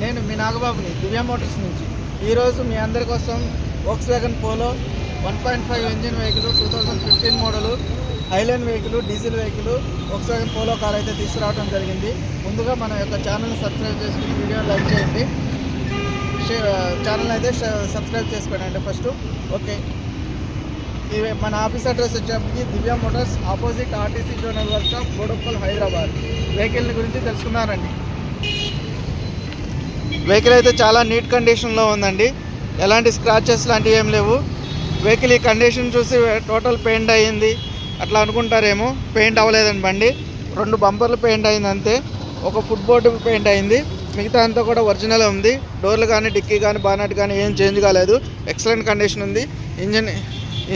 నేను మీ నాగబాబుని దివ్య మోటార్స్ నుంచి. ఈరోజు మీ అందరి కోసం Volkswagen Polo 1.5 engine vehicle 2015 model highline vehicle diesel vehicle Volkswagen Polo car అయితే తీసుకురావడం జరిగింది. ముందుగా మన యొక్క ఛానల్ని సబ్స్క్రైబ్ చేసుకుని వీడియో లైక్ చేయండి. ఛానల్ అయితే సబ్స్క్రైబ్ చేసుకోండి ఫస్ట్. ఓకే, ఇది మన ఆఫీస్ అడ్రస్ వచ్చేప్పటికి Divya Motors opposite RTC zonal workshop Boduppal Hyderabad. వెహికల్ని గురించి తెలుసుకున్నారండి. వెహికల్ అయితే చాలా నీట్ కండిషన్లో ఉందండి. ఎలాంటి స్క్రాచెస్ లాంటివి ఏం లేవు. వెహికల్ ఈ కండిషన్ చూసి టోటల్ పెయింట్ అయ్యింది అట్లా అనుకుంటారేమో. పెయింట్ అవ్వలేదండి బండి. 2 బంపర్లు పెయింట్ అయింది అంతే. ఒక ఫుట్ బోర్డు పెయింట్ అయింది. మిగతా అంతా కూడా ఒరిజినల్ ఉంది. డోర్లు కానీ డిక్కీ కానీ బానెట్ కానీ ఏం చేంజ్ కాలేదు. ఎక్సలెంట్ కండిషన్ ఉంది.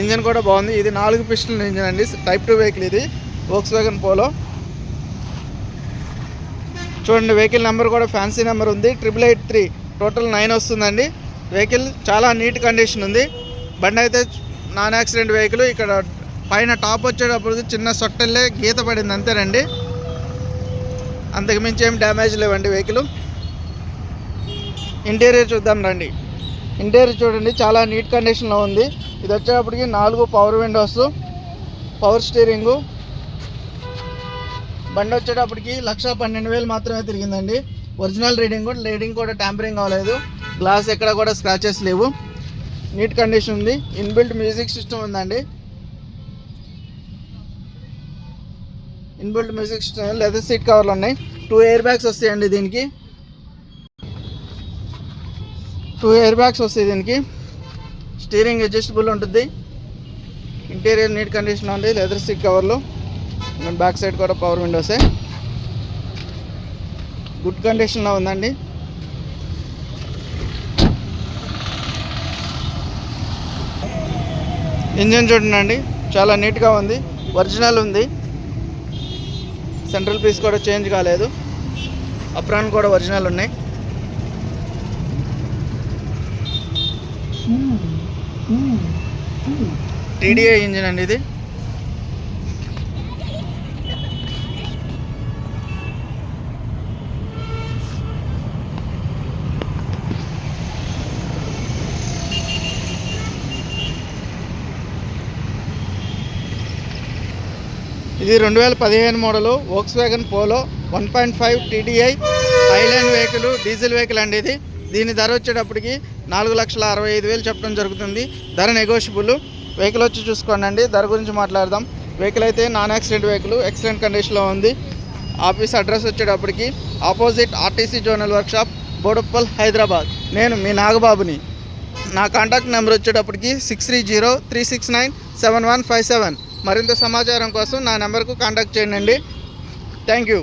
ఇంజన్ కూడా బాగుంది. ఇది 4 పిస్టన్ ఇంజన్ అండి. టైప్ 2 వెహికల్ ఇది వోక్స్‌వ్యాగన్ పోలో. చూడండి, వెహికల్ నెంబర్ కూడా ఫ్యాన్సీ నెంబర్ ఉంది. 8883 టోటల్ 9 వస్తుందండి. వెహికల్ చాలా నీట్ కండిషన్ ఉంది. బండి అయితే నాన్ యాక్సిడెంట్ వెహికల్. ఇక్కడ పైన టాప్ వచ్చేటప్పుడు చిన్న సొట్టెల్లే గీత పడింది అంతేనండి. అంతకుమించి ఏం డ్యామేజ్ లేవండి వెహికల్. ఇంటీరియర్ చూద్దాం రండి. ఇంటీరియర్ చూడండి, చాలా నీట్ కండిషన్లో ఉంది. ఇది వచ్చేటప్పటికి 4 పవర్ విండోస్, పవర్ స్టీరింగు. బండి వచ్చేటప్పటికి 1,12,000 మాత్రమే తిరిగిందండి. ఒరిజినల్ రీడింగ్ కూడా ట్యాంపరింగ్ అవ్వలేదు. గ్లాస్ ఎక్కడ కూడా స్క్రాచెస్ లేవు. నీట్ కండిషన్ ఉంది. ఇన్బిల్ట్ మ్యూజిక్ సిస్టమ్ ఉందండి. Inbuilt music system, leather seat కవర్లు ఉన్నాయి. 2 ఎయిర్ బ్యాగ్స్ వస్తాయండి దీనికి. 2 ఎయిర్ బ్యాగ్స్ వస్తాయి దీనికి. స్టీరింగ్ అడ్జస్టబుల్ ఉంటుంది. ఇంటీరియర్ నీట్ కండిషన్ ఉంది. లెదర్ సీట్ కవర్లు, బ్యాక్ సైడ్ కూడా పవర్ విండోసే. గుడ్ కండిషన్లో ఉందండి. ఇంజన్ చూడండి, చాలా నీట్గా ఉంది. ఒరిజినల్ ఉంది. సెంట్రల్ పీస్ కూడా చేంజ్ కాలేదు. అప్రాన్ కూడా ఒరిజినల్ ఉన్నాయి. టీడీఐ ఇంజిన్ అండి ఇది. ఇది 2015 model Volkswagen Polo 1.5 TDI highline vehicle diesel vehicle అండి ఇది. దీని ధర వచ్చేటప్పటికి 4,65,000 చెప్పడం జరుగుతుంది. ధర నెగోషియబుల్. వెహికల్ వచ్చి చూసుకోండి అండి. ధర గురించి మాట్లాడదాం. వెహికల్ అయితే నాన్ యాక్సిడెంట్ వెహికల్, ఎక్సలెంట్ కండిషన్లో ఉంది. ఆఫీస్ అడ్రస్ వచ్చేటప్పటికి opposite RTC zonal workshop Boduppal Hyderabad. నేను మీ నాగబాబుని. నా కాంటాక్ట్ నెంబర్ వచ్చేటప్పటికి 6303697157. మరింత సమాచారం కోసం నా నెంబర్కు కాంటాక్ట్ చేయండి. Thank you.